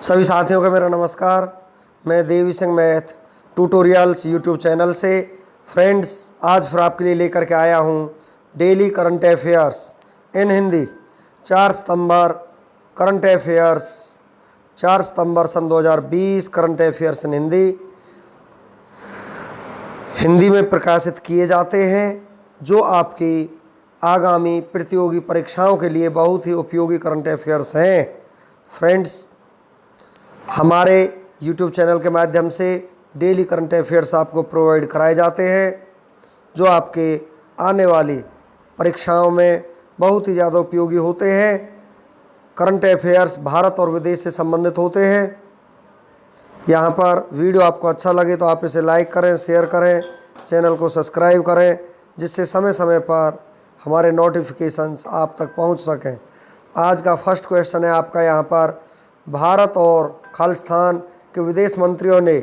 सभी साथियों का मेरा नमस्कार। मैं Devi Singh math tutorials YouTube channel से फ्रेंड्स आज फिर आपके लिए लेकर के आया हूँ daily current affairs in Hindi 4 सितंबर करंट अफेयर्स 4 सितंबर सन 2020 करंट अफेयर्स इन हिंदी में प्रकाशित किए जाते हैं, जो आपकी आगामी प्रतियोगी परीक्षाओं के लिए बहुत ही उपयोगी करंट अफेयर्स हैं। फ्रेंड्स, हमारे YouTube चैनल के माध्यम से डेली करंट अफेयर्स आपको प्रोवाइड कराए जाते हैं, जो आपके आने वाली परीक्षाओं में बहुत ही ज़्यादा उपयोगी होते हैं। करंट अफेयर्स भारत और विदेश से संबंधित होते हैं। यहाँ पर वीडियो आपको अच्छा लगे तो आप इसे लाइक करें, शेयर करें, चैनल को सब्सक्राइब करें, जिससे समय समय पर हमारे नोटिफिकेशंस आप तक पहुँच सकें। आज का फर्स्ट क्वेश्चन है आपका यहाँ पर, भारत और खालिस्तान के विदेश मंत्रियों ने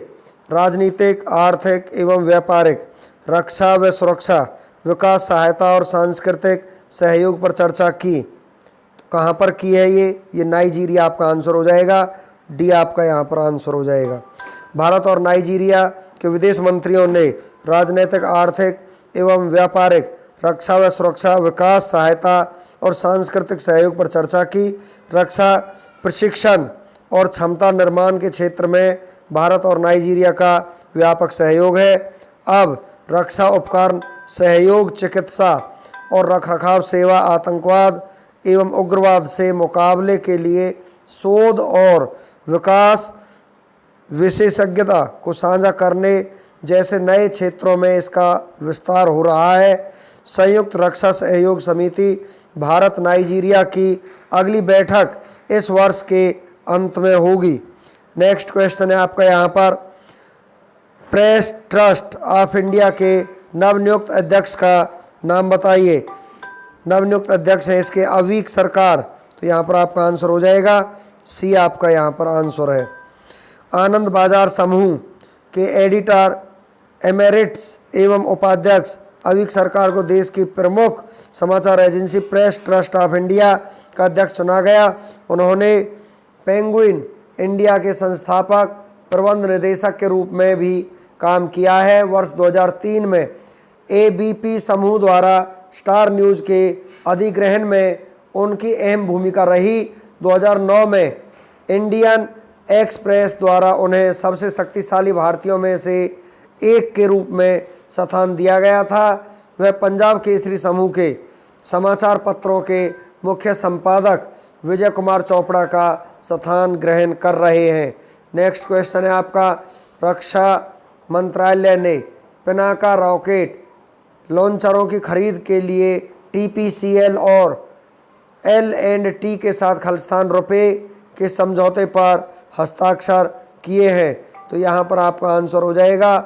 राजनीतिक, आर्थिक एवं व्यापारिक, रक्षा व सुरक्षा, विकास सहायता और सांस्कृतिक सहयोग पर चर्चा की। तो कहाँ पर की है ये नाइजीरिया आपका आंसर हो जाएगा। डी आपका यहाँ पर आंसर हो जाएगा। भारत और नाइजीरिया के विदेश मंत्रियों ने राजनीतिक, आर्थिक एवं व्यापारिक, रक्षा व सुरक्षा, विकास सहायता और सांस्कृतिक सहयोग पर चर्चा की। रक्षा प्रशिक्षण और क्षमता निर्माण के क्षेत्र में भारत और नाइजीरिया का व्यापक सहयोग है। अब रक्षा उपकरण सहयोग, चिकित्सा और रखरखाव सेवा, आतंकवाद एवं उग्रवाद से मुकाबले के लिए शोध और विकास विशेषज्ञता को साझा करने जैसे नए क्षेत्रों में इसका विस्तार हो रहा है। संयुक्त रक्षा सहयोग समिति भारत नाइजीरिया की अगली बैठक इस वर्ष के अंत में होगी। नेक्स्ट क्वेश्चन है आपका यहाँ पर, प्रेस ट्रस्ट ऑफ इंडिया के नवनियुक्त अध्यक्ष का नाम बताइए। नवनियुक्त अध्यक्ष है इसके अवीक सरकार। तो यहाँ पर आपका आंसर हो जाएगा सी आपका यहाँ पर आंसर है। आनंद बाजार समूह के एडिटर एमेरिट्स एवं उपाध्यक्ष अवीक सरकार को देश की प्रमुख समाचार agency press trust of India का अध्यक्ष चुना गया। उन्होंने पेंगुइन इंडिया के संस्थापक प्रबंध निदेशक के रूप में भी काम किया है। वर्ष 2003 में एबीपी समूह द्वारा स्टार न्यूज़ के अधिग्रहण में उनकी अहम भूमिका रही। 2009 में इंडियन एक्सप्रेस द्वारा उन्हें सबसे शक्तिशाली भारतीयों में से एक के रूप में स्थान दिया गया था। वह पंजाब केसरी समूह के समाचार पत्रों के मुख्य संपादक विजय कुमार चोपड़ा का स्थान ग्रहण कर रहे हैं। नेक्स्ट क्वेश्चन है आपका, रक्षा मंत्रालय ने पिनाका रॉकेट लॉन्चरों की खरीद के लिए टीपीसीएल और L&T के साथ खालिस्तान रुपये के समझौते पर हस्ताक्षर किए हैं। तो यहाँ पर आपका आंसर हो जाएगा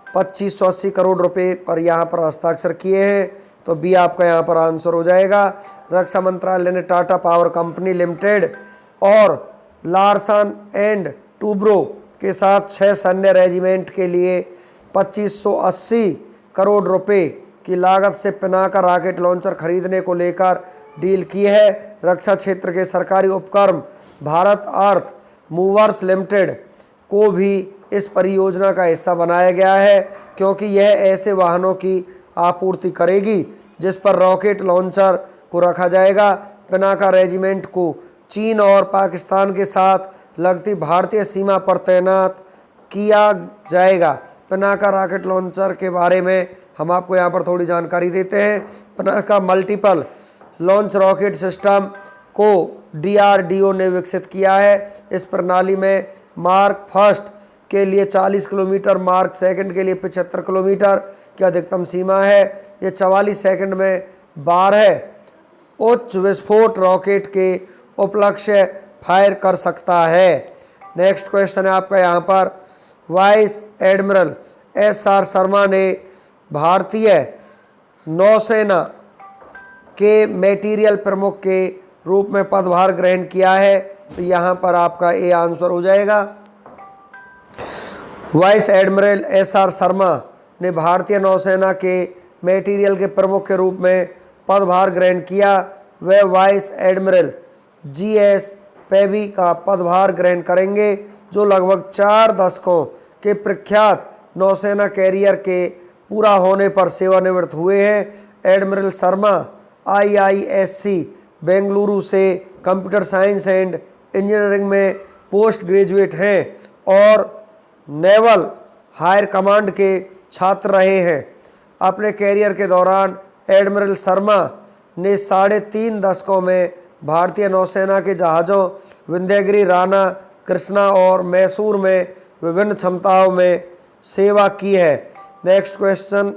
2580 करोड़ रुपए पर यहाँ पर हस्ताक्षर किए हैं। तो बी आपका यहाँ पर आंसर हो जाएगा। रक्षा मंत्रालय ने टाटा पावर कंपनी लिमिटेड और लार्सन एंड टूब्रो के साथ 6 सैन्य रेजिमेंट के लिए 2580 करोड़ रुपए की लागत से पिनाका रॉकेट लॉन्चर खरीदने को लेकर डील की है। रक्षा क्षेत्र के सरकारी उपक्रम भारत अर्थ मूवर्स लिमिटेड को भी इस परियोजना का हिस्सा बनाया गया है, क्योंकि यह ऐसे वाहनों की आपूर्ति करेगी जिस पर रॉकेट लॉन्चर को रखा जाएगा। पिनाका रेजिमेंट को चीन और पाकिस्तान के साथ लगती भारतीय सीमा पर तैनात किया जाएगा। पिनाका रॉकेट लॉन्चर के बारे में हम आपको यहाँ पर थोड़ी जानकारी देते हैं। Pinaka multiple launch rocket system को DRDO ने विकसित किया है। इस प्रणाली में मार्क फर्स्ट के लिए 40 किलोमीटर, मार्क सेकंड के लिए 75 किलोमीटर की अधिकतम सीमा है। ये 44 सेकंड में 12 उच्च विस्फोट रॉकेट के उपलक्ष्य फायर कर सकता है। नेक्स्ट क्वेश्चन है आपका यहाँ पर, वाइस एडमिरल SR शर्मा ने भारतीय नौसेना के मटेरियल प्रमुख के रूप में पदभार ग्रहण किया है। तो यहाँ पर आपका ए आंसर हो जाएगा। वाइस एडमिरल SR शर्मा ने भारतीय नौसेना के मटेरियल के प्रमुख के रूप में पदभार ग्रहण किया। वह वाइस एडमिरल GS पेबी का पदभार ग्रहण करेंगे, जो लगभग 4 दशकों के प्रख्यात नौसेना कैरियर के पूरा होने पर सेवानिवृत्त हुए हैं। एडमिरल शर्मा IISc बेंगलुरु से कंप्यूटर साइंस एंड इंजीनियरिंग में पोस्ट ग्रेजुएट हैं और नेवल हायर कमांड के छात्र रहे हैं। अपने कैरियर के दौरान एडमिरल शर्मा ने 3.5 दशकों में भारतीय नौसेना के जहाज़ों विंध्यगिरि, राणा, कृष्णा और मैसूर में विभिन्न क्षमताओं में सेवा की है। नेक्स्ट क्वेश्चन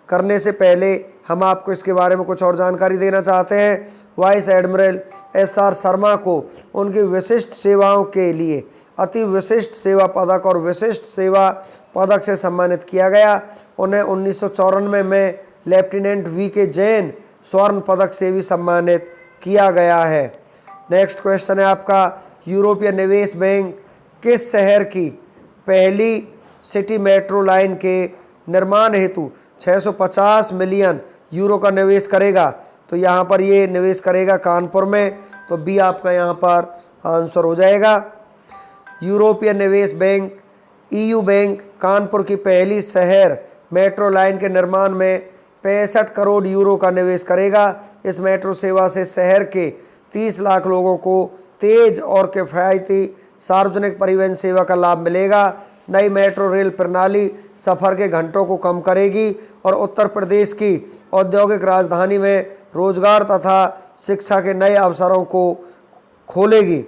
करने से पहले हम आपको इसके बारे में कुछ और जानकारी देना चाहते हैं। वाइस एडमिरल SR शर्मा को उनकी विशिष्ट सेवाओं के लिए अति विशिष्ट सेवा पदक और विशिष्ट सेवा पदक से सम्मानित किया गया। उन्हें 1994 में लेफ्टिनेंट VK जैन स्वर्ण पदक से भी सम्मानित किया गया है। नेक्स्ट क्वेश्चन है आपका, यूरोपीय निवेश बैंक किस शहर की पहली सिटी मेट्रो लाइन के निर्माण हेतु 650 मिलियन यूरो का निवेश करेगा? तो यहाँ पर ये निवेश करेगा कानपुर में, तो बी आपका यहाँ पर आंसर हो जाएगा। यूरोपीय निवेश बैंक EU बैंक कानपुर की पहली शहर मेट्रो लाइन के निर्माण में 65 करोड़ यूरो का निवेश करेगा। इस मेट्रो सेवा से शहर के 30 लाख लोगों को तेज और किफ़ायती सार्वजनिक परिवहन सेवा का लाभ मिलेगा। नई मेट्रो रेल प्रणाली सफ़र के घंटों को कम करेगी और उत्तर प्रदेश की औद्योगिक राजधानी में रोजगार तथा शिक्षा के नए अवसरों को खोलेगी।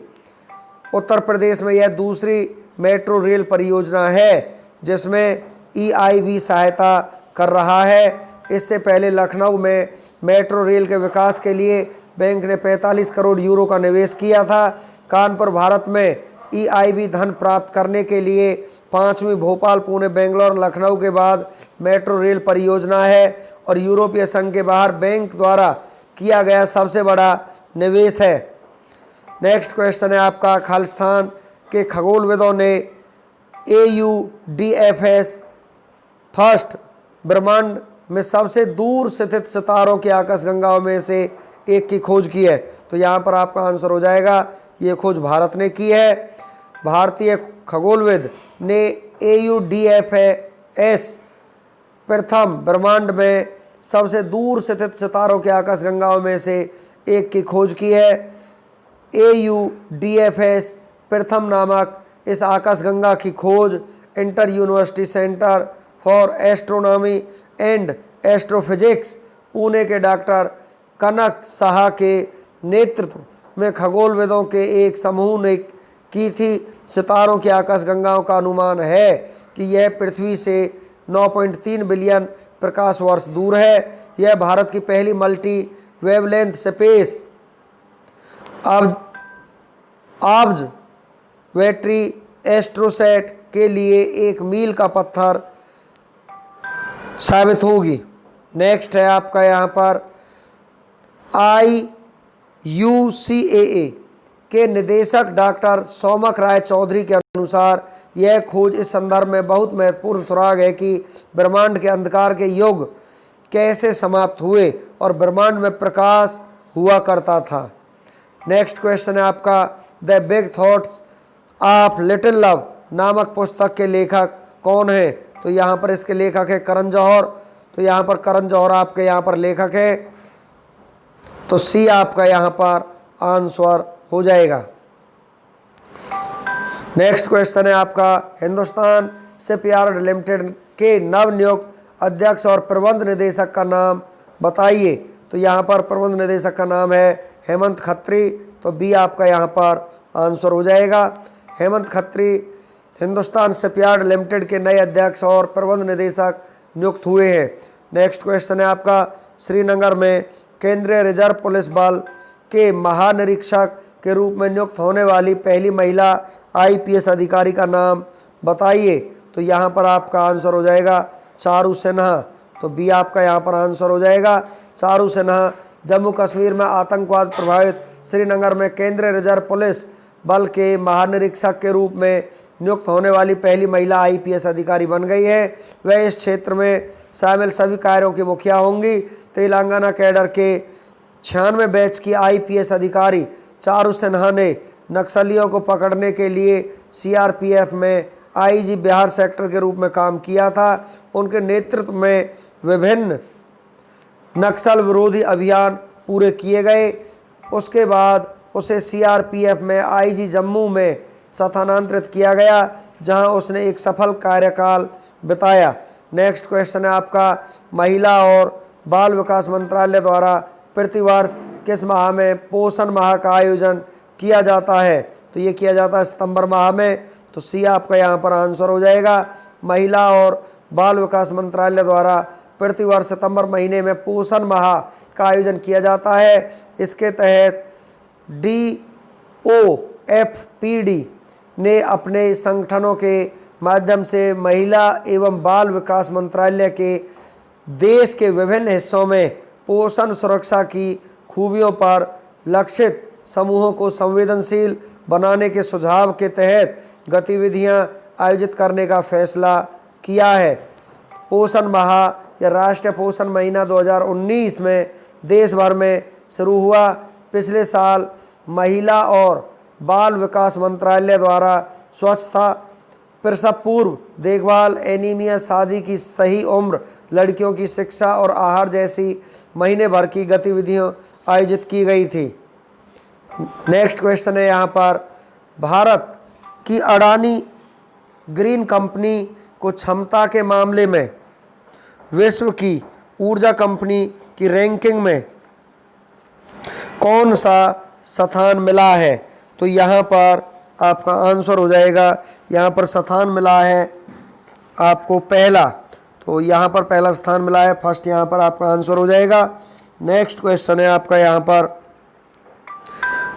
उत्तर प्रदेश में यह दूसरी मेट्रो रेल परियोजना है जिसमें EIB सहायता कर रहा है। इससे पहले लखनऊ में मेट्रो रेल के विकास के लिए बैंक ने 45 करोड़ यूरो का निवेश किया था। कानपुर भारत में EIB धन प्राप्त करने के लिए 5वीं भोपाल, पुणे, बेंगलोर, लखनऊ के बाद मेट्रो रेल परियोजना है और यूरोपीय संघ के बाहर बैंक द्वारा किया गया सबसे बड़ा निवेश है। नेक्स्ट क्वेश्चन है आपका, खालिस्तान के खगोलविदों ने AUDFS फर्स्ट ब्रह्मांड में सबसे दूर स्थित सितारों की आकाशगंगाओं में से एक की खोज की है। तो यहाँ पर आपका आंसर हो जाएगा, ये खोज भारत ने की है। भारतीय खगोलविद ने AUDFS प्रथम ब्रह्मांड में सबसे दूर स्थित सितारों के आकाशगंगाओं में से एक की खोज की है। AUDFS प्रथम नामक इस आकाशगंगा की खोज inter university centre for astronomy and astrophysics Pune के डॉक्टर कनक साहा के नेतृत्व में खगोलविदों के एक समूह ने की थी। सितारों की आकाशगंगाओं का अनुमान है कि यह पृथ्वी से 9.3 बिलियन प्रकाश वर्ष दूर है। यह भारत की पहली multi wavelength space observatory AstroSat के लिए एक मील का पत्थर साबित होगी। नेक्स्ट है आपका यहाँ पर IUCAA के निदेशक डॉक्टर सौमक राय चौधरी के अनुसार यह खोज इस संदर्भ में बहुत महत्वपूर्ण सुराग है कि ब्रह्मांड के अंधकार के युग कैसे समाप्त हुए और ब्रह्मांड में प्रकाश हुआ करता था। नेक्स्ट क्वेश्चन है आपका, the big thoughts of little love नामक पुस्तक के लेखक कौन है? तो यहाँ पर इसके लेखक है करण जौहर। तो यहाँ पर करण जौहर आपके यहाँ पर लेखक है, तो सी आपका यहाँ पर आंसर हो जाएगा। नेक्स्ट क्वेश्चन है आपका, हिंदुस्तान शिपयार्ड लिमिटेड के नवनियुक्त अध्यक्ष और प्रबंध निदेशक का नाम बताइए। तो यहाँ पर प्रबंध निदेशक का नाम है हेमंत खत्री। तो बी आपका यहाँ पर आंसर हो जाएगा। हेमंत खत्री हिंदुस्तान शिपयार्ड लिमिटेड के नए अध्यक्ष और प्रबंध निदेशक नियुक्त हुए हैं। नेक्स्ट क्वेश्चन है आपका, श्रीनगर में केंद्रीय रिजर्व पुलिस बल के महानिरीक्षक के रूप में नियुक्त होने वाली पहली महिला IPS अधिकारी का नाम बताइए। तो यहाँ पर आपका आंसर हो जाएगा चारू सिन्हा। तो बी आपका यहाँ पर आंसर हो जाएगा चारू सिन्हा। जम्मू कश्मीर में आतंकवाद प्रभावित श्रीनगर में केंद्रीय रिजर्व पुलिस बल के महानिरीक्षक के रूप में नियुक्त होने वाली पहली महिला IPS अधिकारी बन गई है। वह इस क्षेत्र में शामिल सभी कार्यों की मुखिया होंगी। तेलंगाना कैडर के 96 बैच की IPS अधिकारी चारू सिन्हा ने नक्सलियों को पकड़ने के लिए सीआरपीएफ में आईजी बिहार सेक्टर के रूप में काम किया था। उनके नेतृत्व में विभिन्न नक्सल विरोधी अभियान पूरे किए गए। उसके बाद उसे सीआरपीएफ में आईजी जम्मू में स्थानांतरित किया गया, जहां उसने एक सफल कार्यकाल बिताया। नेक्स्ट क्वेश्चन है आपका, महिला और बाल विकास मंत्रालय द्वारा प्रतिवर्ष किस माह में पोषण माह का आयोजन किया जाता है? तो ये किया जाता है सितंबर माह में। तो सी आपका यहाँ पर आंसर हो जाएगा। महिला और बाल विकास मंत्रालय द्वारा प्रतिवर्ष सितंबर महीने में पोषण माह का आयोजन किया जाता है। इसके तहत DOFPD ने अपने संगठनों के माध्यम से महिला एवं बाल विकास मंत्रालय के देश के विभिन्न हिस्सों में पोषण सुरक्षा की खूबियों पर लक्षित समूहों को संवेदनशील बनाने के सुझाव के तहत गतिविधियां आयोजित करने का फैसला किया है। पोषण माह या राष्ट्रीय पोषण महीना 2019 में देश भर में शुरू हुआ। पिछले साल महिला और बाल विकास मंत्रालय द्वारा स्वच्छता, प्रसव पूर्व देखभाल, एनीमिया, शादी की सही उम्र, लड़कियों की शिक्षा और आहार जैसी महीने भर की गतिविधियां आयोजित की गई थी। नेक्स्ट क्वेश्चन है यहाँ पर, भारत की अडानी ग्रीन कंपनी को क्षमता के मामले में विश्व की ऊर्जा कंपनी की रैंकिंग में कौन सा स्थान मिला है? तो यहाँ पर आपका आंसर हो जाएगा, यहाँ पर स्थान मिला है आपको पहला। तो यहाँ पर पहला स्थान मिला है, फर्स्ट यहाँ पर आपका आंसर हो जाएगा। नेक्स्ट क्वेश्चन है आपका यहाँ पर,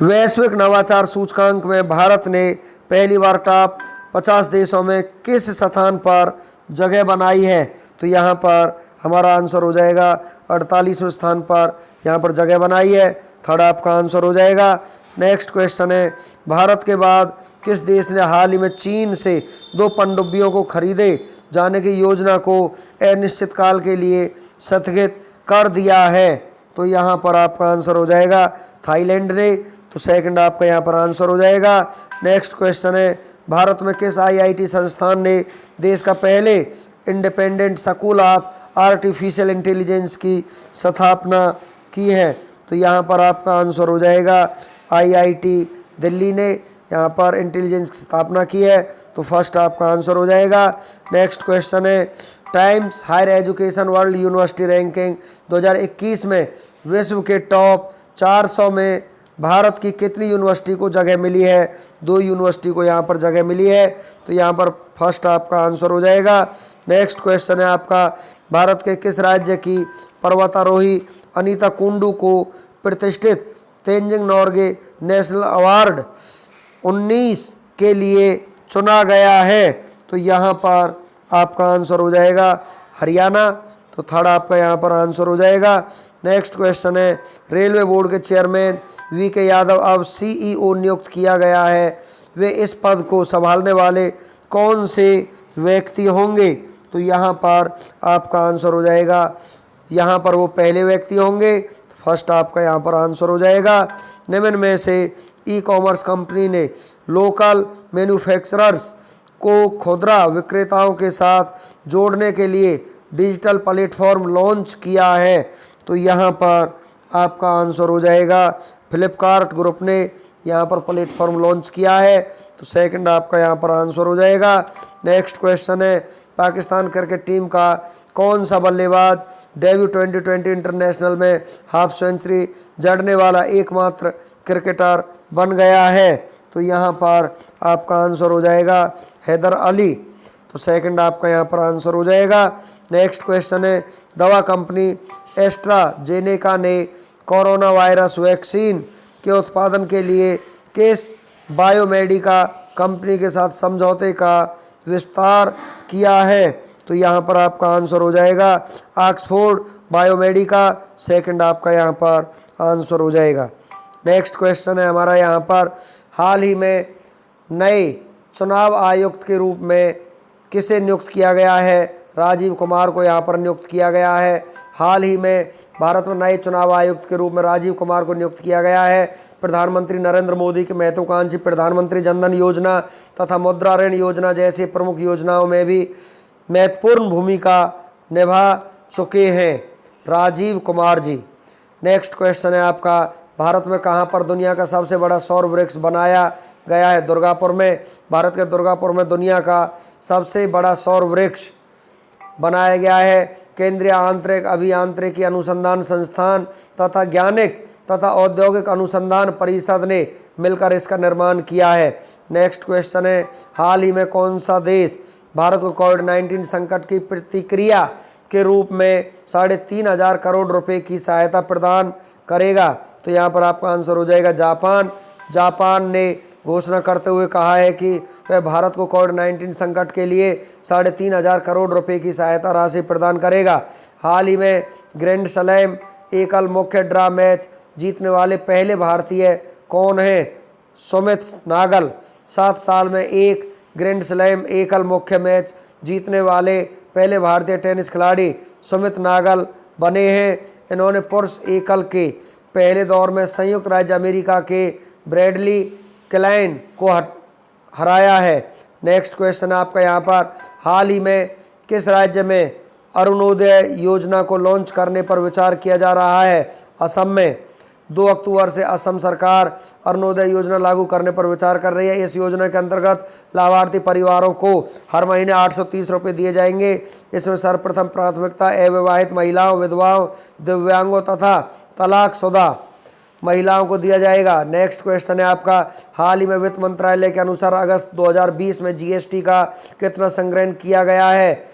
वैश्विक नवाचार सूचकांक में भारत ने पहली बार टॉप 50 देशों में किस स्थान पर जगह बनाई है? तो यहाँ पर हमारा आंसर हो जाएगा 48वें स्थान पर यहाँ पर जगह बनाई है। थर्ड आपका आंसर हो जाएगा। नेक्स्ट क्वेश्चन है, भारत के बाद किस देश ने हाल ही में चीन से 2 पनडुब्बियों को खरीदे जाने की योजना को अनिश्चित काल के लिए स्थगित कर दिया है? तो यहाँ पर आपका आंसर हो जाएगा थाईलैंड ने। तो सेकंड आपका यहाँ पर आंसर हो जाएगा। नेक्स्ट क्वेश्चन है, भारत में किस आईआईटी संस्थान ने देश का पहले independent school of artificial intelligence की स्थापना की है? तो यहाँ पर आपका आंसर हो जाएगा आईआईटी दिल्ली ने यहाँ पर इंटेलिजेंस की स्थापना की है। तो फर्स्ट आपका आंसर हो जाएगा। नेक्स्ट क्वेश्चन है, Times Higher Education World University Ranking 2021 में विश्व के टॉप 400 में भारत की कितनी यूनिवर्सिटी को जगह मिली है? 2 यूनिवर्सिटी को यहाँ पर जगह मिली है। तो यहाँ पर फर्स्ट आपका आंसर हो जाएगा। नेक्स्ट क्वेश्चन है आपका, भारत के किस राज्य की पर्वतारोही अनीता कुंडू को प्रतिष्ठित तेंजिंग नोर्गे नेशनल अवार्ड 19 के लिए चुना गया है? तो यहाँ पर आपका आंसर हो जाएगा हरियाणा। तो थर्ड आपका यहाँ पर आंसर हो जाएगा। नेक्स्ट क्वेश्चन है, रेलवे बोर्ड के चेयरमैन VK यादव अब CEO नियुक्त किया गया है। वे इस पद को संभालने वाले कौन से व्यक्ति होंगे? तो यहाँ पर आपका आंसर हो जाएगा, यहाँ पर वो पहले व्यक्ति होंगे। फर्स्ट आपका यहाँ पर आंसर हो जाएगा। निम्न में से ई-कॉमर्स कंपनी ने लोकल मैन्युफैक्चरर्स को खुदरा विक्रेताओं के साथ जोड़ने के लिए डिजिटल प्लेटफॉर्म लॉन्च किया है? तो यहाँ पर आपका आंसर हो जाएगा फ्लिपकार्ट ग्रुप ने यहाँ पर प्लेटफॉर्म लॉन्च किया है। तो सेकंड आपका यहाँ पर आंसर हो जाएगा। नेक्स्ट क्वेश्चन है, पाकिस्तान क्रिकेट टीम का कौन सा बल्लेबाज डेब्यू 2020 इंटरनेशनल में हाफ सेंचुरी जड़ने वाला एकमात्र क्रिकेटर बन गया है? तो यहाँ पर आपका आंसर हो जाएगा हैदर अली। तो सेकंड आपका यहाँ पर आंसर हो जाएगा। नेक्स्ट क्वेश्चन है, दवा कंपनी एस्ट्राजेनेका ने कोरोना वायरस वैक्सीन के उत्पादन के लिए किस बायोमेडिका कंपनी के साथ समझौते का विस्तार किया है? तो यहाँ पर आपका आंसर हो जाएगा ऑक्सफोर्ड बायोमेडिका। सेकंड आपका यहाँ पर आंसर हो जाएगा। नेक्स्ट क्वेश्चन है हमारा यहाँ पर, हाल ही में नए चुनाव आयुक्त के रूप में किसे नियुक्त किया गया है? राजीव कुमार को यहाँ पर नियुक्त किया गया है। हाल ही में भारत में नए चुनाव आयुक्त के रूप में राजीव कुमार को नियुक्त किया गया है। प्रधानमंत्री नरेंद्र मोदी की महत्वाकांक्षी प्रधानमंत्री जनधन योजना तथा मुद्रा ऋण योजना जैसी प्रमुख योजनाओं में भी महत्वपूर्ण भूमिका निभा चुके हैं राजीव कुमार जी। नेक्स्ट क्वेश्चन है आपका, भारत में कहाँ पर दुनिया का सबसे बड़ा सौर वृक्ष बनाया गया है? दुर्गापुर में। भारत के दुर्गापुर में दुनिया का सबसे बड़ा सौर वृक्ष बनाया गया है। केंद्रीय आंतरिक अभियांत्रिकी अनुसंधान संस्थान तथा ज्ञानिक तथा औद्योगिक अनुसंधान परिषद ने मिलकर इसका निर्माण किया है। नेक्स्ट क्वेश्चन है, हाल ही में कौन सा देश भारत को कोविड-19 संकट की प्रतिक्रिया के रूप में 3,500 करोड़ रुपए की सहायता प्रदान करेगा? तो यहाँ पर आपका आंसर हो जाएगा जापान। जापान ने घोषणा करते हुए कहा है कि वह भारत को कोविड-19 संकट के लिए 3,500 करोड़ रुपए की सहायता राशि प्रदान करेगा। हाल ही में ग्रैंड स्लैम एकल मुख्य ड्रा मैच जीतने वाले पहले भारतीय कौन हैं? सुमित नागल। 7 साल में एक ग्रैंड स्लैम एकल मुख्य मैच जीतने वाले पहले भारतीय टेनिस खिलाड़ी सुमित नागल बने हैं। इन्होंने पुरुष एकल के पहले दौर में संयुक्त राज्य अमेरिका के ब्रैडली क्लाइन को हराया है। नेक्स्ट क्वेश्चन आपका यहाँ पर, हाल ही में किस राज्य में अरुणोदय योजना को लॉन्च करने पर विचार किया जा रहा है? असम में। 2 अक्टूबर से असम सरकार अरुणोदय योजना लागू करने पर विचार कर रही है। इस योजना के अंतर्गत लाभार्थी परिवारों को हर महीने 830 रुपये दिए जाएंगे। इसमें सर्वप्रथम प्राथमिकता अविवाहित महिलाओं, विधवाओं, दिव्यांगों तथा तलाकशुदा महिलाओं को दिया जाएगा। नेक्स्ट क्वेश्चन है आपका, हाल ही में वित्त मंत्रालय के अनुसार अगस्त 2020 में जीएसटी का कितना संग्रहण किया गया है?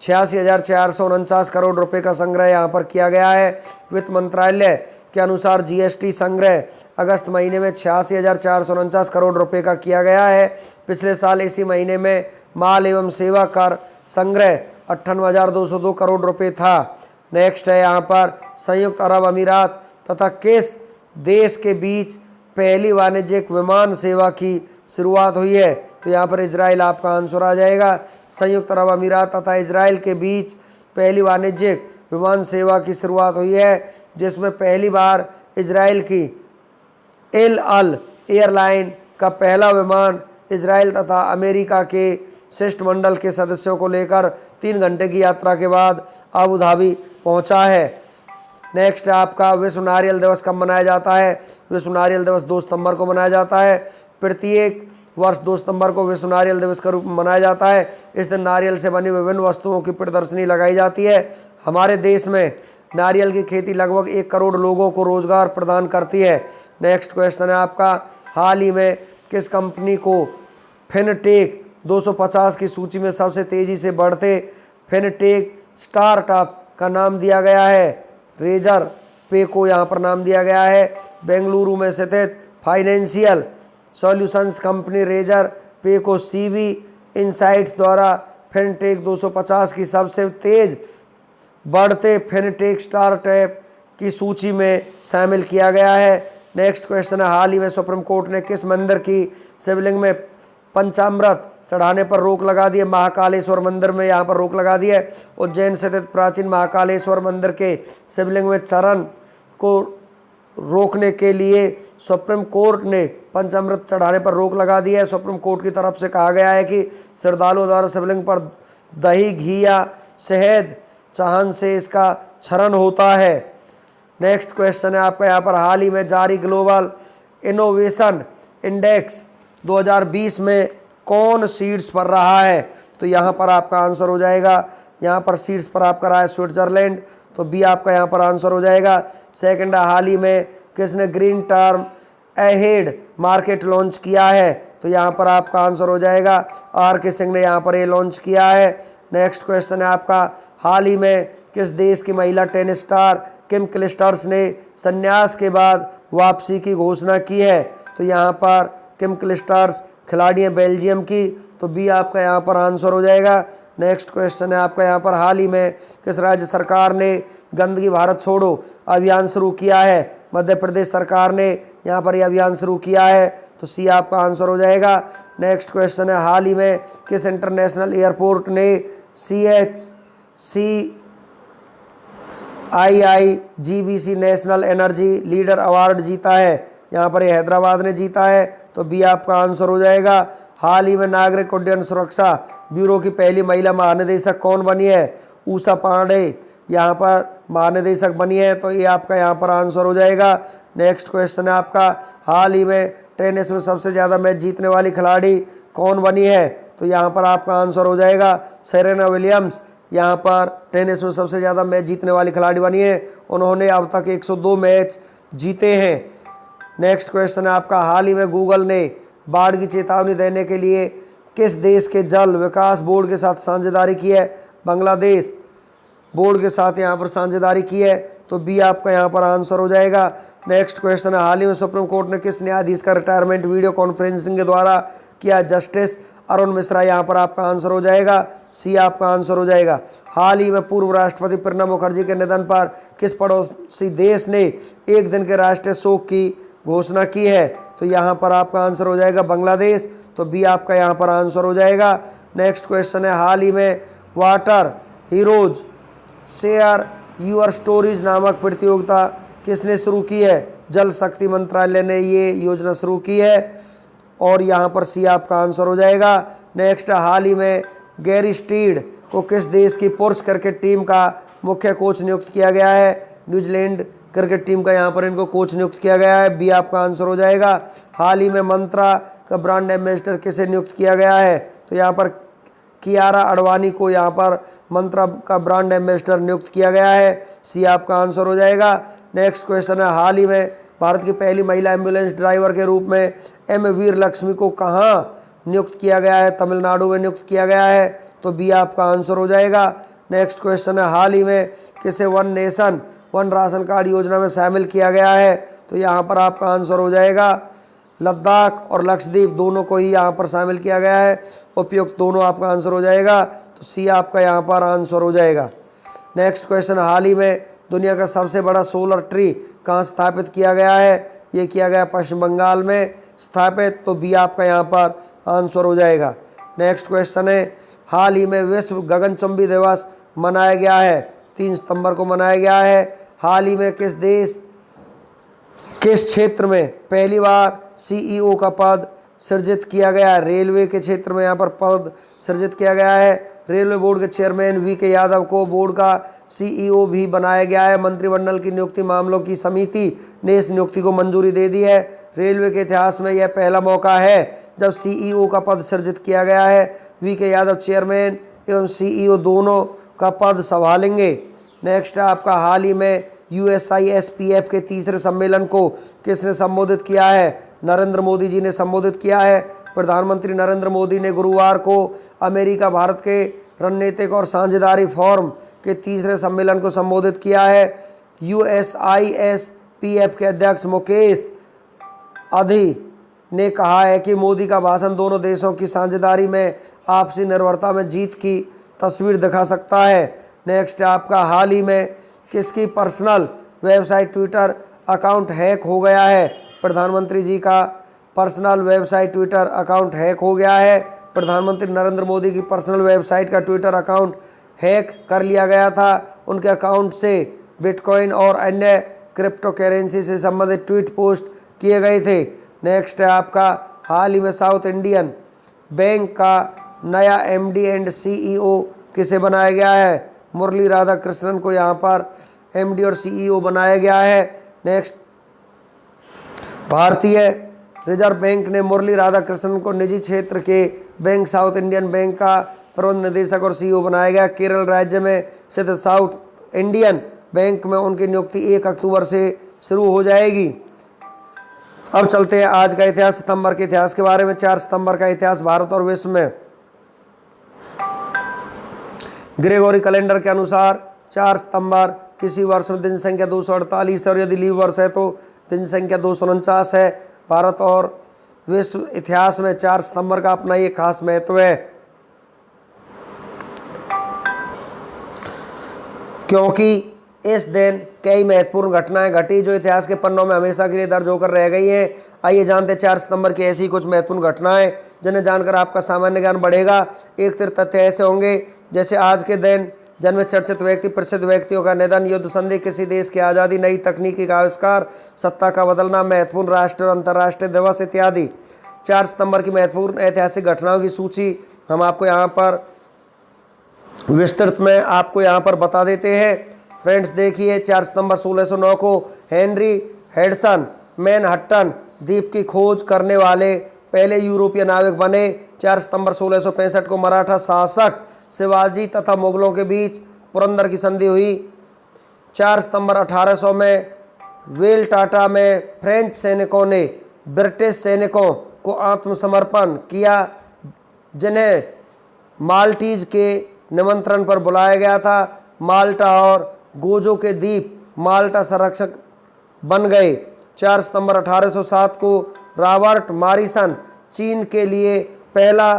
86,449 करोड़ रुपए का संग्रह यहाँ पर किया गया है। वित्त मंत्रालय के अनुसार जीएसटी संग्रह अगस्त महीने में 86,449 करोड़ रुपए का किया गया है। पिछले साल इसी महीने में माल एवं सेवा कर संग्रह 58,202 करोड़ रुपए था। नेक्स्ट है यहाँ पर, संयुक्त अरब अमीरात तथा किस देश के बीच पहली वाणिज्यिक विमान सेवा की शुरुआत हुई है? तो यहाँ पर इजराइल आपका आंसर आ जाएगा। संयुक्त अरब अमीरात तथा इजराइल के बीच पहली वाणिज्यिक विमान सेवा की शुरुआत हुई है, जिसमें पहली बार इजराइल की एल अल एयरलाइन का पहला विमान इजराइल तथा अमेरिका के शिष्टमंडल के सदस्यों को लेकर 3 घंटे की यात्रा के बाद अबू धाबी पहुंचा है। नेक्स्ट है आपका, विश्व नारियल दिवस कब मनाया जाता है? विश्व नारियल दिवस 2 सितंबर को मनाया जाता है। प्रत्येक वर्ष 2 सितंबर को विश्व नारियल दिवस के रूप में मनाया जाता है। इस दिन नारियल से बनी विभिन्न वस्तुओं की प्रदर्शनी लगाई जाती है। हमारे देश में नारियल की खेती लगभग 1 करोड़ लोगों को रोजगार प्रदान करती है। नेक्स्ट क्वेश्चन है आपका, हाल ही में किस कंपनी को फिनटेक 250 की सूची में सबसे तेजी से बढ़ते फिनटेक स्टार्टअप का नाम दिया गया है? रेजर पे को यहाँ पर नाम दिया गया है। बेंगलुरु में स्थित फाइनेंशियल सॉल्यूशंस कंपनी रेजर पे को सीबी इनसाइट्स द्वारा फिनटेक 250 की सबसे तेज बढ़ते फिनटेक स्टार्टअप की सूची में शामिल किया गया है। नेक्स्ट क्वेश्चन है, हाल ही में सुप्रीम कोर्ट ने किस मंदिर की शिवलिंग में पंचामृत चढ़ाने पर रोक लगा दी है? महाकालेश्वर मंदिर में यहाँ पर रोक लगा दी है। उज्जैन स्थित प्राचीन महाकालेश्वर मंदिर के शिवलिंग में चरण को रोकने के लिए सुप्रीम कोर्ट ने पंचामृत चढ़ाने पर रोक लगा दी है। सुप्रीम कोर्ट की तरफ से कहा गया है कि श्रद्धालुओं द्वारा शिवलिंग पर दही, घी या शहद चाहन से इसका क्षरण होता है। नेक्स्ट क्वेश्चन है आपका यहाँ पर, हाल ही में जारी ग्लोबल इनोवेशन इंडेक्स 2020 में कौन शीर्ष पर रहा है? तो यहाँ पर आपका आंसर हो जाएगा, यहाँ पर शीर्ष पर आपका रहा है स्विट्जरलैंड, तो बी आपका यहाँ पर आंसर हो जाएगा। सेकंड, हाल ही में किसने green term ahead market launch किया है? तो यहाँ पर आपका आंसर हो जाएगा आर के सिंह ने यहाँ पर ये लॉन्च किया है। नेक्स्ट क्वेश्चन है आपका, हाल ही में किस देश की महिला टेनिस स्टार किम क्लिस्टर्स ने संन्यास के बाद वापसी की घोषणा की है? तो यहाँ पर किम क्लिस्टर्स खिलाड़ी हैं बेल्जियम की, तो बी आपका यहाँ पर आंसर हो जाएगा। नेक्स्ट क्वेश्चन है आपका यहाँ पर, हाल ही में किस राज्य सरकार ने गंदगी भारत छोड़ो अभियान शुरू किया है? मध्य प्रदेश सरकार ने यहाँ पर यह अभियान शुरू किया है, तो सी आपका आंसर हो जाएगा। नेक्स्ट क्वेश्चन है, हाल ही में किस इंटरनेशनल एयरपोर्ट ने CHCII GBC national energy leader award जीता है? यहाँ पर ये हैदराबाद ने जीता है, तो बी आपका आंसर हो जाएगा। हाल ही में नागरिक उड्डयन सुरक्षा ब्यूरो की पहली महिला महानिदेशक कौन बनी है? ऊषा पांडे यहाँ पर महानिदेशक बनी है, तो ये आपका यहाँ पर आंसर हो जाएगा। नेक्स्ट क्वेश्चन है आपका, हाल ही में टेनिस में सबसे ज़्यादा मैच जीतने वाली खिलाड़ी कौन बनी है? तो यहाँ पर आपका आंसर हो जाएगा सेरेना विलियम्स, यहाँ पर टेनिस में सबसे ज़्यादा मैच जीतने वाली खिलाड़ी बनी है। उन्होंने अब तक 102 मैच जीते हैं। नेक्स्ट क्वेश्चन है आपका, हाल ही में गूगल ने बाढ़ की चेतावनी देने के लिए किस देश के जल विकास बोर्ड के साथ साझेदारी की है? बांग्लादेश बोर्ड के साथ यहाँ पर साझेदारी की है, तो बी आपका यहाँ पर आंसर हो जाएगा। नेक्स्ट क्वेश्चन है, हाल ही में सुप्रीम कोर्ट ने किस न्यायाधीश का रिटायरमेंट वीडियो कॉन्फ्रेंसिंग के द्वारा किया? जस्टिस अरुण मिश्रा, यहाँ पर आपका आंसर हो जाएगा, सी आपका आंसर हो जाएगा। हाल ही में पूर्व राष्ट्रपति प्रणब मुखर्जी के निधन पर किस पड़ोसी देश ने एक दिन के राष्ट्रीय शोक की घोषणा की है? तो यहाँ पर आपका आंसर हो जाएगा बांग्लादेश, तो बी आपका यहाँ पर आंसर हो जाएगा। नेक्स्ट क्वेश्चन है, हाल ही में Water Heroes Share Your Stories नामक प्रतियोगिता किसने शुरू की है? जल शक्ति मंत्रालय ने ये योजना शुरू की है, और यहाँ पर सी आपका आंसर हो जाएगा। नेक्स्ट, हाल ही में गैरी स्टीड को किस देश की पुरुष क्रिकेट टीम का मुख्य कोच नियुक्त किया गया है? न्यूजीलैंड क्रिकेट टीम का यहाँ पर इनको कोच नियुक्त किया गया है, बी आपका आंसर हो जाएगा। हाल ही में मंत्रा का ब्रांड एम्बेसडर किसे नियुक्त किया गया है? तो यहाँ पर कियारा अडवाणी को यहाँ पर मंत्रा का ब्रांड एम्बेसडर नियुक्त किया गया है, सी आपका आंसर हो जाएगा। नेक्स्ट क्वेश्चन है, हाल ही में भारत की पहली महिला एम्बुलेंस ड्राइवर के रूप में एम वीर लक्ष्मी को कहाँ नियुक्त किया गया है? तमिलनाडु में नियुक्त किया गया है, तो बी आपका आंसर हो जाएगा। नेक्स्ट क्वेश्चन है, हाल ही में किसे one nation one ration card योजना में शामिल किया गया है? तो यहाँ पर आपका आंसर हो जाएगा लद्दाख और लक्षद्वीप दोनों को ही यहाँ पर शामिल किया गया है, उपयुक्त दोनों आपका आंसर हो जाएगा, तो सी आपका यहाँ पर आंसर हो जाएगा। नेक्स्ट क्वेश्चन, हाल ही में दुनिया का सबसे बड़ा सोलर ट्री कहाँ स्थापित किया गया है? ये किया गया पश्चिम बंगाल में स्थापित, तो बी आपका यहाँ पर आंसर हो जाएगा। नेक्स्ट क्वेश्चन है, हाल ही में विश्व गगनचुंबी दिवस मनाया गया है, 3 सितंबर को मनाया गया है। हाल ही में किस क्षेत्र में पहली बार सीईओ का पद सृजित किया गया है? रेलवे के क्षेत्र में यहाँ पर पद सृजित किया गया है। रेलवे बोर्ड के चेयरमैन वीके यादव को बोर्ड का सीईओ भी बनाया गया है। मंत्रिमंडल की नियुक्ति मामलों की समिति ने इस नियुक्ति को मंजूरी दे दी है। रेलवे के इतिहास में यह पहला मौका है जब सीईओ का पद सृजित किया गया है। वीके यादव चेयरमैन एवं सीईओ दोनों का पद संभालेंगे। नेक्स्ट आपका, हाल ही में USISPF के तीसरे सम्मेलन को किसने संबोधित किया है? नरेंद्र मोदी जी ने संबोधित किया है। प्रधानमंत्री नरेंद्र मोदी ने गुरुवार को अमेरिका भारत के रणनीतिक और साझेदारी फोरम के तीसरे सम्मेलन को संबोधित किया है। USISPF के अध्यक्ष मुकेश अधि ने कहा है कि मोदी का भाषण दोनों देशों की साझेदारी में आपसी निर्भरता में जीत की तस्वीर दिखा सकता है। नेक्स्ट आपका, हाल ही में किसकी personal website Twitter account hack हो गया है? प्रधानमंत्री जी का personal website Twitter account hack हो गया है। प्रधानमंत्री नरेंद्र मोदी की पर्सनल वेबसाइट का ट्विटर अकाउंट हैक कर लिया गया था। उनके अकाउंट से बिटकॉइन और अन्य क्रिप्टो करेंसी से संबंधित ट्वीट पोस्ट किए गए थे। नेक्स्ट है आपका, हाल ही में साउथ इंडियन बैंक का नया MD एंड CEO किसे बनाया गया है? मुरली राधाकृष्णन को यहाँ पर MD और CEO बनाया गया है। नेक्स्ट, भारतीय रिजर्व बैंक ने मुरली राधाकृष्णन को निजी क्षेत्र के बैंक साउथ इंडियन बैंक का प्रबंध निदेशक और CEO बनाया गया। केरल राज्य में स्थित साउथ इंडियन बैंक में उनकी नियुक्ति 1 अक्टूबर से शुरू हो जाएगी। अब चलते हैं आज का इतिहास, सितंबर के इतिहास के बारे में। 4 सितंबर का इतिहास भारत और विश्व में। ग्रेगोरी कैलेंडर के अनुसार 4 सितंबर किसी वर्ष में दिन संख्या 248 है, और यदि लीव वर्ष है तो दिन संख्या 249 है। भारत और विश्व इतिहास में 4 सितंबर का अपना ये खास महत्व है, क्योंकि इस दिन कई महत्वपूर्ण घटनाएं घटी जो इतिहास के पन्नों में हमेशा के लिए दर्ज होकर रह गई हैं। आइए जानते हैं 4 सितंबर की ऐसी कुछ महत्वपूर्ण घटनाएं जिन्हें जानकर आपका सामान्य ज्ञान बढ़ेगा। एक तथ्य ऐसे होंगे जैसे आज के दिन जन्म चर्चित व्यक्ति प्रसिद्ध व्यक्तियों का निधन, युद्ध संधि, किसी देश की आज़ादी, नई तकनीकी का आविष्कार, सत्ता का बदलना, महत्वपूर्ण राष्ट्रीय और अंतर्राष्ट्रीय दिवस इत्यादि। 4 सितंबर की महत्वपूर्ण ऐतिहासिक घटनाओं की सूची हम आपको यहाँ पर विस्तृत में आपको यहाँ पर बता देते हैं। फ्रेंड्स देखिए, 4 सितंबर 1609 को हेनरी हेडसन मैनहट्टन द्वीप की खोज करने वाले पहले यूरोपीय नाविक बने। 4 सितंबर 1665 को मराठा शासक शिवाजी तथा मुगलों के बीच पुरंदर की संधि हुई। 4 सितंबर 1800 में वेलटाटा में फ्रेंच सैनिकों ने ब्रिटिश सैनिकों को आत्मसमर्पण किया, जिन्हें माल्टीज के निमंत्रण पर बुलाया गया था। माल्टा और गोजो के द्वीप माल्टा संरक्षक बन गए। 4 सितंबर 1807 को रॉबर्ट मॉरिसन चीन के लिए पहला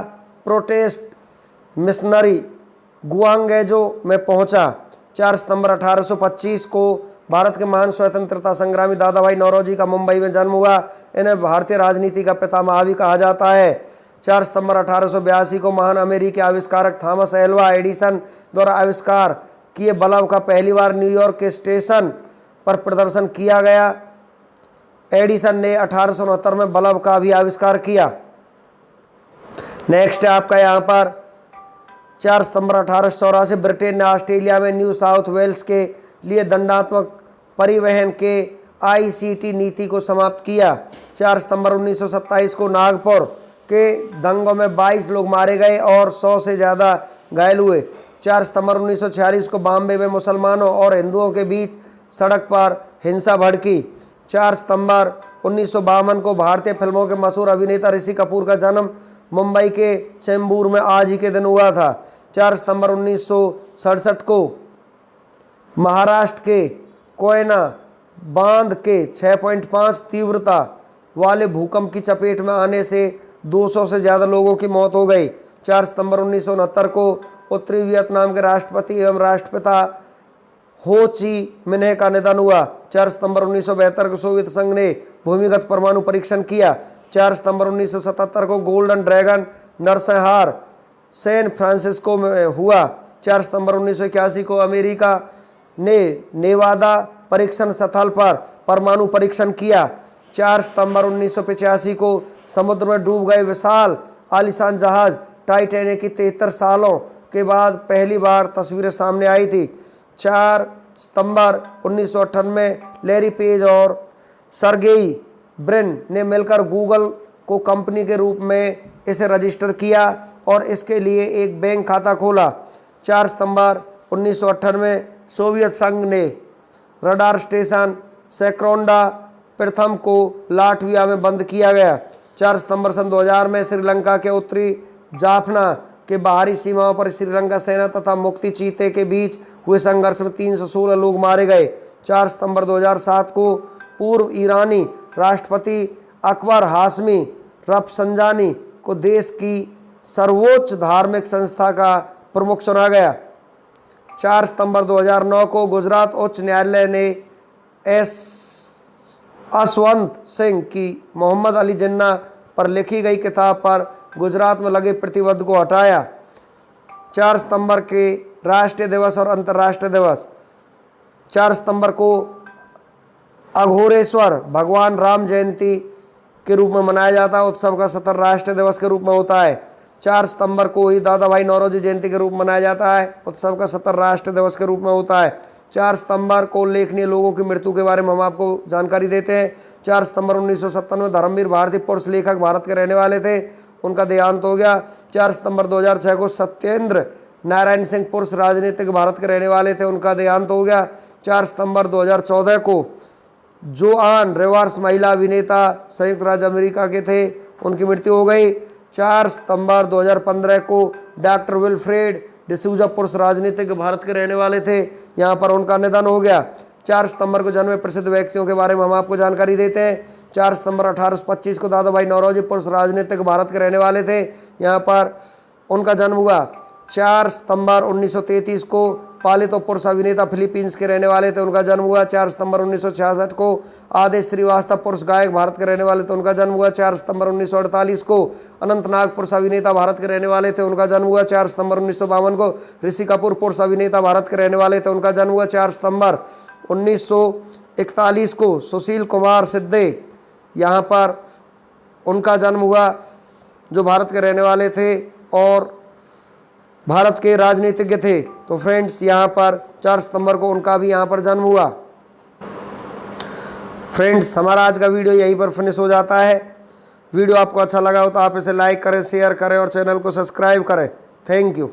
प्रोटेस्ट मिशनरी गुआंगेजो में पहुंचा। 4 सितंबर 1825 को भारत के महान स्वतंत्रता संग्रामी दादा भाई नौरोजी का मुंबई में जन्म हुआ। इन्हें भारतीय राजनीति का पितामह भी कहा जाता है। 4 सितंबर 1882 को महान अमेरिकी आविष्कारक थॉमस एल्वा एडिसन द्वारा आविष्कार किए बल्ब का पहली बार न्यूयॉर्क के स्टेशन पर प्रदर्शन किया गया। एडिसन ने 1869 में बल्ब का भी आविष्कार किया। नेक्स्ट है आपका यहाँ पर 4 सितंबर 1884 ब्रिटेन ने ऑस्ट्रेलिया में न्यू साउथ वेल्स के लिए दंडात्मक परिवहन के ICT नीति को समाप्त किया। 4 सितंबर 1927 को नागपुर के दंगों में 22 लोग मारे गए और 100 से ज़्यादा घायल हुए। 4 सितंबर 1946 को बॉम्बे में मुसलमानों और हिंदुओं के बीच सड़क पर हिंसा भड़की। 4 सितंबर 1952 को भारतीय फिल्मों के मशहूर अभिनेता ऋषि कपूर का जन्म मुंबई के चेंबूर में आज ही के दिन हुआ था। 4 सितंबर 1967 को महाराष्ट्र के कोयना बांध के 6.5 तीव्रता वाले भूकंप की चपेट में आने से 200 से ज़्यादा लोगों की मौत हो गई। 4 सितंबर 1969 को उत्तरी वियतनाम के राष्ट्रपति एवं राष्ट्रपिता हो ची मिन्ह का निधन हुआ। 4 सितंबर 1972 को सोवियत संघ ने भूमिगत परमाणु परीक्षण किया। 4 सितंबर 1977 को गोल्डन ड्रैगन नरसंहार सैन फ्रांसिस्को में हुआ। 4 सितंबर 1981 को अमेरिका ने नेवादा परीक्षण स्थल पर परमाणु परीक्षण किया। 4 सितंबर 1985 को समुद्र में डूब गए विशाल आलीशान जहाज टाइटैनिक की 73 सालों के बाद पहली बार तस्वीरें सामने आई थी। 4 सितंबर 1998 में लैरी पेज और सर्गेई ब्रिन ने मिलकर गूगल को कंपनी के रूप में इसे रजिस्टर किया और इसके लिए एक बैंक खाता खोला। 4 सितंबर 1998 में सोवियत संघ ने रडार स्टेशन सेक्रोंडा प्रथम को लाटविया में बंद किया गया। 4 सितंबर सन 2000 में श्रीलंका के उत्तरी जाफना के बाहरी सीमाओं पर श्रीलंका सेना तथा मुक्ति चीते के बीच हुए संघर्ष में 316 लोग मारे गए। 4 सितंबर 2007 को पूर्व ईरानी राष्ट्रपति अकबर हाशमी रफसंजानी को देश की सर्वोच्च धार्मिक संस्था का प्रमुख चुना गया। 4 सितंबर 2009 को गुजरात उच्च न्यायालय ने यशवंत सिंह की मोहम्मद अली जिन्ना पर लिखी गई किताब पर गुजरात में लगे प्रतिबंध को हटाया। 4 सितंबर के राष्ट्रीय दिवस और अंतर्राष्ट्रीय दिवस। 4 सितंबर को अघोरेश्वर भगवान राम जयंती के रूप में मनाया जाता है। उत्सव का सत्र राष्ट्रीय दिवस के रूप में होता है। 4 सितंबर को ही दादा भाई नौरोजी जयंती के रूप में मनाया जाता है। उत्सव का सत्र राष्ट्रीय दिवस के रूप में होता है। 4 सितंबर को उल्लेखनीय लोगों की मृत्यु के बारे में हम आपको जानकारी देते हैं। 4 सितंबर 1957 में धर्मवीर भारतीय पुरुष लेखक भारत के रहने वाले थे, उनका देहांत हो गया। 4 सितंबर 2006 को सत्येंद्र नारायण सिंह पुरुष राजनीतिक भारत के रहने वाले थे, उनका देहांत हो गया। 4 सितंबर 2014 को जोआन रिवर्स महिला अभिनेता संयुक्त राज्य अमेरिका के थे, उनकी मृत्यु हो गई। 4 सितंबर 2015 को डॉक्टर विल्फ्रेड डिसूजा पुरुष राजनीतिक भारत के रहने वाले थे, यहाँ पर उनका निधन हो गया। 4 सितंबर को जन्मे प्रसिद्ध व्यक्तियों के बारे में हम आपको जानकारी देते हैं। 4 सितंबर 1825 को दादा भाई नौरोजी पुरुष राजनीतिक भारत के रहने वाले थे, यहाँ पर उनका जन्म हुआ। 4 सितंबर 1933 को पालितो पुरुष अभिनेता फिलीपींस के रहने वाले थे, उनका जन्म हुआ। 4 सितंबर 1966 को आदेश श्रीवास्तव पुरुष गायक भारत के रहने वाले थे, उनका जन्म हुआ। 4 सितंबर 1948 को अनंतनाग पुरुष अभिनेता भारत के रहने वाले थे, उनका जन्म हुआ। 4 सितंबर 1952 को ऋषि कपूर पुरुष अभिनेता भारत के रहने वाले थे, उनका जन्म हुआ। 4 सितंबर 1941 को सुशील कुमार सिद्धे यहाँ पर उनका जन्म हुआ, जो भारत के रहने वाले थे और भारत के राजनीतिज्ञ थे। तो फ्रेंड्स यहाँ पर 4 सितंबर को उनका भी यहाँ पर जन्म हुआ। फ्रेंड्स हमारा आज का वीडियो यहीं पर फिनिश हो जाता है। वीडियो आपको अच्छा लगा हो तो आप इसे लाइक करें, शेयर करें और चैनल को सब्सक्राइब करें। Thank you.